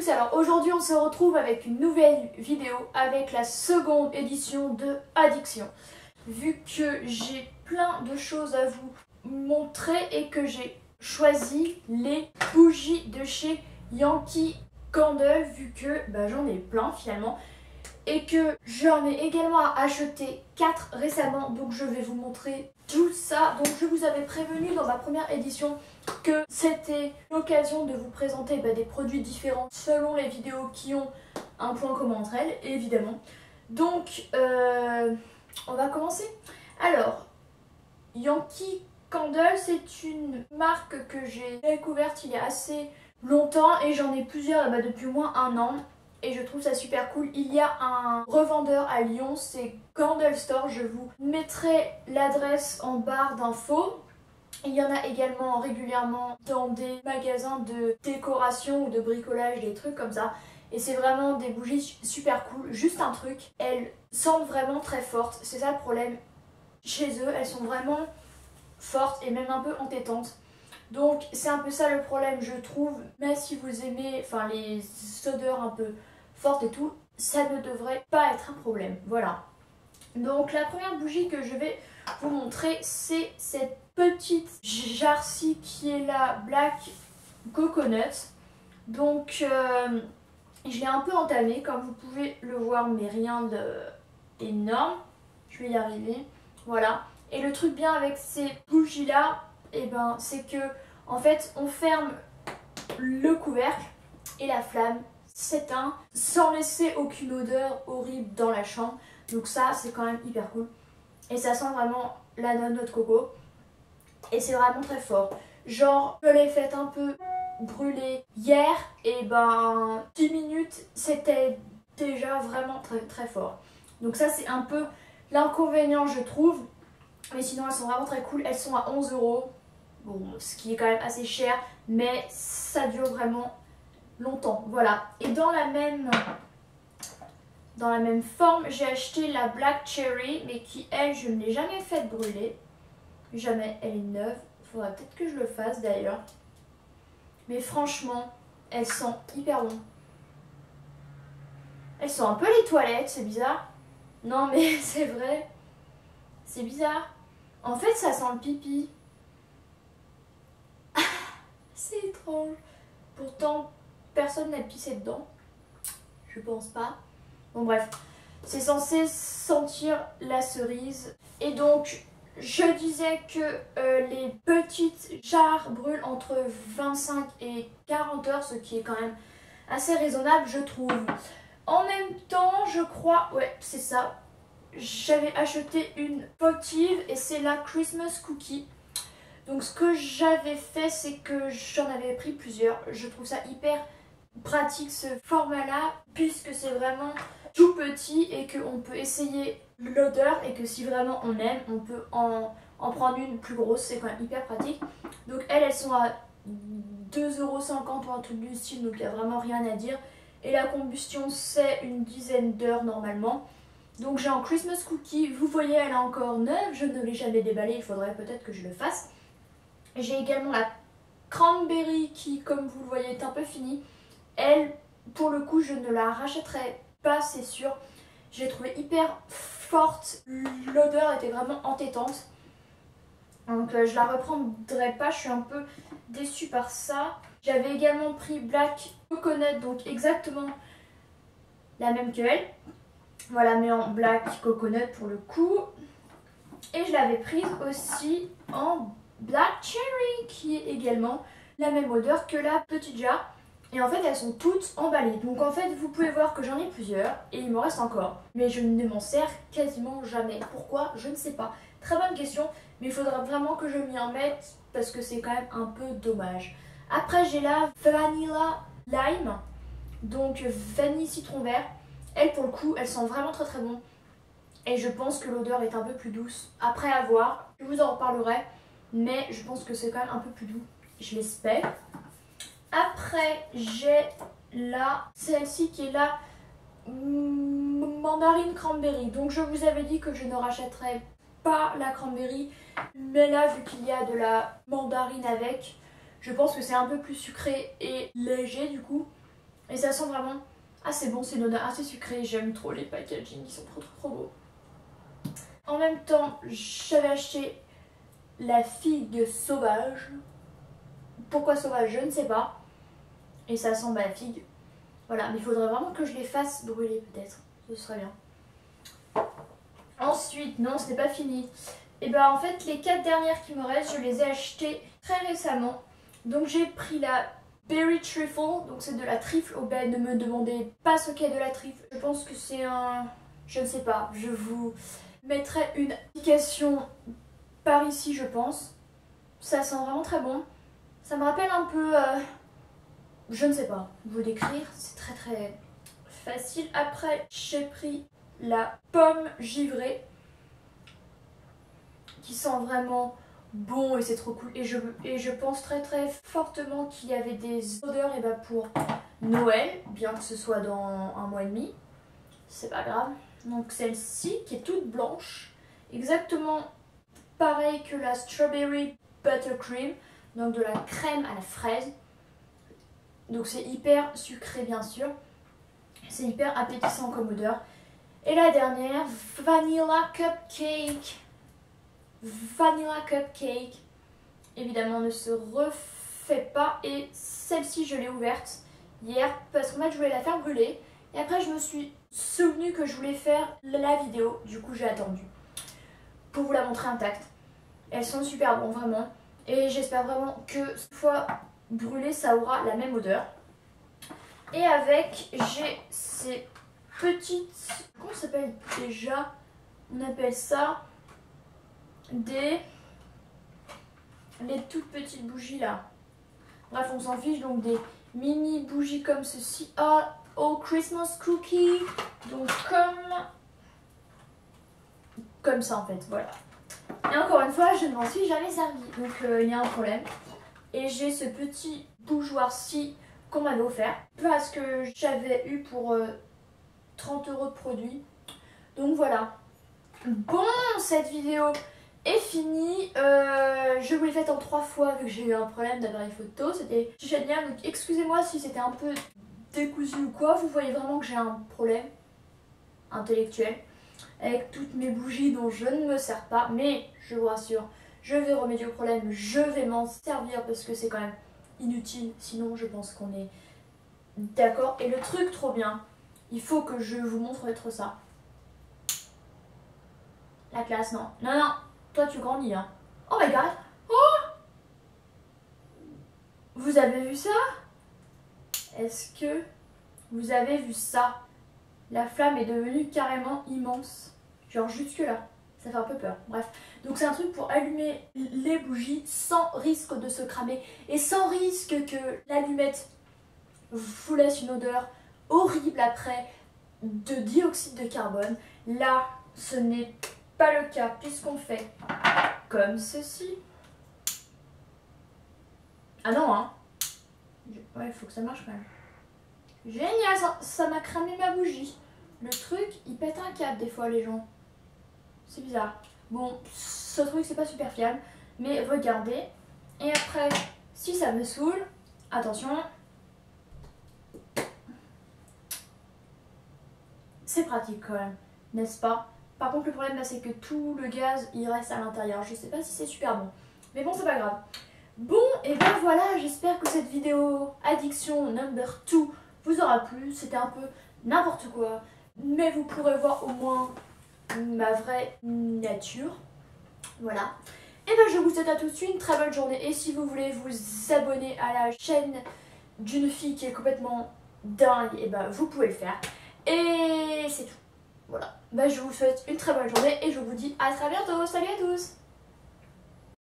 tous, alors aujourd'hui on se retrouve avec une nouvelle vidéo avec la seconde édition de Addiction. Vu que j'ai plein de choses à vous montrer et que j'ai choisi les bougies de chez Yankee Candle, vu que j'en ai plein finalement et que j'en ai également acheté 4 récemment, donc je vais vous montrer tout ça. Donc je vous avais prévenu dans ma première édition que c'était l'occasion de vous présenter des produits différents selon les vidéos qui ont un point commun entre elles, évidemment. Donc on va commencer. Alors, Yankee Candle, c'est une marque que j'ai découverte il y a assez longtemps et j'en ai plusieurs depuis au moins un an. Et je trouve ça super cool. Il y a un revendeur à Lyon, c'est Candle Store. Je vous mettrai l'adresse en barre d'infos. Il y en a également régulièrement dans des magasins de décoration ou de bricolage, des trucs comme ça. Et c'est vraiment des bougies super cool. Juste un truc, elles sentent vraiment très fortes. C'est ça le problème chez eux. Elles sont vraiment fortes et même un peu entêtantes. Donc c'est un peu ça le problème, je trouve. Mais si vous aimez les odeurs un peu fortes et tout, ça ne devrait pas être un problème. Voilà. Donc la première bougie que je vais vous montrer, c'est cette petite jarre-ci qui est la Black Coconut. Donc je l'ai un peu entamée comme vous pouvez le voir, mais rien d'énorme. Je vais y arriver. Voilà. Et le truc bien avec ces bougies là, c'est que en fait on ferme le couvercle et la flamme s'éteint sans laisser aucune odeur horrible dans la chambre. Donc ça c'est quand même hyper cool. Et ça sent vraiment la noix de coco. Et c'est vraiment très fort. Genre je l'ai fait un peu brûler hier et 10 minutes c'était déjà vraiment très très fort. Donc ça c'est un peu l'inconvénient je trouve. Mais sinon elles sont vraiment très cool. Elles sont à 11 €. Bon, ce qui est quand même assez cher, mais ça dure vraiment longtemps. Voilà. Et dans la même forme, j'ai acheté la Black Cherry, mais qui, elle, je ne l'ai jamais faite brûler. Jamais. Elle est neuve. Il faudra peut-être que je le fasse d'ailleurs. Mais franchement, elle sent hyper bon. Elle sent un peu les toilettes, c'est bizarre. Non, mais c'est vrai. C'est bizarre. En fait, ça sent le pipi. C'est étrange. Pourtant, personne n'a pissé dedans. Je pense pas. Bon bref, c'est censé sentir la cerise. Et donc, je disais que les petites jarres brûlent entre 25 et 40 heures, ce qui est quand même assez raisonnable, je trouve. En même temps, je crois... Ouais, c'est ça. J'avais acheté une votive et c'est la Christmas Cookie. Donc ce que j'avais fait, c'est que j'en avais pris plusieurs. Je trouve ça hyper pratique ce format là, puisque c'est vraiment tout petit et qu'on peut essayer l'odeur et que si vraiment on aime, on peut en prendre une plus grosse. C'est quand même hyper pratique. Donc elles sont à 2,50 € ou un truc du style, donc il n'y a vraiment rien à dire. Et la combustion c'est une dizaine d'heures normalement. Donc j'ai un Christmas Cookie, vous voyez elle est encore neuve, je ne l'ai jamais déballée, il faudrait peut-être que je le fasse. J'ai également la Cranberry qui, comme vous le voyez, est un peu finie. Elle, pour le coup, je ne la rachèterai pas, c'est sûr. Je l'ai trouvée hyper forte. L'odeur était vraiment entêtante. Donc je la reprendrai pas, je suis un peu déçue par ça. J'avais également pris Black Coconut, donc exactement la même que elle. Voilà, mais en Black Coconut pour le coup. Et je l'avais prise aussi en Black Cherry, qui est également la même odeur que la petite jarre. Et en fait, elles sont toutes emballées. Donc en fait, vous pouvez voir que j'en ai plusieurs et il me reste encore. Mais je ne m'en sers quasiment jamais. Pourquoi? Je ne sais pas. Très bonne question, mais il faudra vraiment que je m'y en mette parce que c'est quand même un peu dommage. Après, j'ai la Vanilla Lime, donc vanille citron vert. Elle, pour le coup, elle sent vraiment très très bon. Et je pense que l'odeur est un peu plus douce. Après à voir, je vous en reparlerai. Mais je pense que c'est quand même un peu plus doux. Je l'espère. Après, j'ai celle-ci qui est la mandarine cranberry. Donc je vous avais dit que je ne rachèterais pas la cranberry. Mais là, vu qu'il y a de la mandarine avec, je pense que c'est un peu plus sucré et léger du coup. Et ça sent vraiment assez bon, c'est une odeur assez sucrée. J'aime trop les packaging, ils sont trop beaux. En même temps, j'avais acheté la figue sauvage. Pourquoi sauvage, je ne sais pas. Et ça sent la figue. Voilà, mais il faudrait vraiment que je les fasse brûler peut-être. Ce serait bien. Ensuite, non, ce n'est pas fini. Et ben en fait, les 4 dernières qui me restent, je les ai achetées très récemment. Donc j'ai pris la Berry Trifle, donc c'est de la trifle au baie. Ne me demandez pas ce qu'est de la trifle. Je pense que c'est un... Je ne sais pas, je vous mettrai une application par ici, je pense. Ça sent vraiment très bon. Ça me rappelle un peu... je ne sais pas vous décrire, c'est très facile. Après, j'ai pris la pomme givrée qui sent vraiment bon et c'est trop cool. Et je pense très fortement qu'il y avait des odeurs pour Noël, bien que ce soit dans un mois et demi. C'est pas grave. Donc celle-ci qui est toute blanche, exactement pareil que la Strawberry Buttercream, donc de la crème à la fraise. Donc c'est hyper sucré bien sûr, c'est hyper appétissant comme odeur. Et la dernière, Vanilla Cupcake. Vanilla Cupcake, évidemment ne se refait pas. Et celle-ci je l'ai ouverte hier parce qu'en fait je voulais la faire brûler. Et après je me suis souvenu que je voulais faire la vidéo, du coup j'ai attendu pour vous la montrer intacte. Elles sont super bonnes vraiment. Et j'espère vraiment que cette fois brûlée ça aura la même odeur. Et avec, j'ai ces petites... Comment ça s'appelle déjà? On appelle ça les toutes petites bougies là. Bref, on s'en fiche, donc des mini bougies comme ceci. Oh, Christmas cookie. Donc comme ça en fait, voilà. Et encore une fois, je ne m'en suis jamais servi. Donc il y a un problème. Et j'ai ce petit bougeoir-ci qu'on m'avait offert. Parce que j'avais eu pour 30 € de produit. Donc voilà. Bon, cette vidéo est finie. Je vous l'ai faite en 3 fois vu que j'ai eu un problème d'appareil photo. C'était génial. Donc excusez-moi si c'était un peu décousu ou quoi. Vous voyez vraiment que j'ai un problème intellectuel avec toutes mes bougies dont je ne me sers pas. Mais je vous rassure, je vais remédier au problème. Je vais m'en servir parce que c'est quand même inutile. Sinon, je pense qu'on est d'accord. Et le truc trop bien, il faut que je vous montre être ça. La classe, non. Non, toi tu grandis, hein. Oh my god. Oh, vous avez vu ça? Est-ce que vous avez vu ça? La flamme est devenue carrément immense. Genre jusque là. Ça fait un peu peur. Bref. Donc c'est un truc pour allumer les bougies sans risque de se cramer. Et sans risque que l'allumette vous laisse une odeur horrible après de dioxyde de carbone. Là, ce n'est pas le cas puisqu'on fait comme ceci. Ah non, hein. Ouais, il faut que ça marche quand même. Génial, ça m'a cramé ma bougie. Le truc, il pète un câble des fois, les gens. C'est bizarre. Bon, ce truc, c'est pas super fiable. Mais regardez. Et après, si ça me saoule, attention. C'est pratique quand même, n'est-ce pas? Par contre, le problème, c'est que tout le gaz, il reste à l'intérieur. Je sais pas si c'est super bon. Mais bon, c'est pas grave. Bon, et ben voilà, j'espère que cette vidéo addiction number 2 vous aura plu. C'était un peu n'importe quoi. Mais vous pourrez voir au moins ma vraie nature. Voilà. Et ben je vous souhaite à tous une très bonne journée. Et si vous voulez vous abonner à la chaîne d'une fille qui est complètement dingue, et ben vous pouvez le faire. Et c'est tout. Voilà. Ben je vous souhaite une très bonne journée et je vous dis à très bientôt. Salut à tous!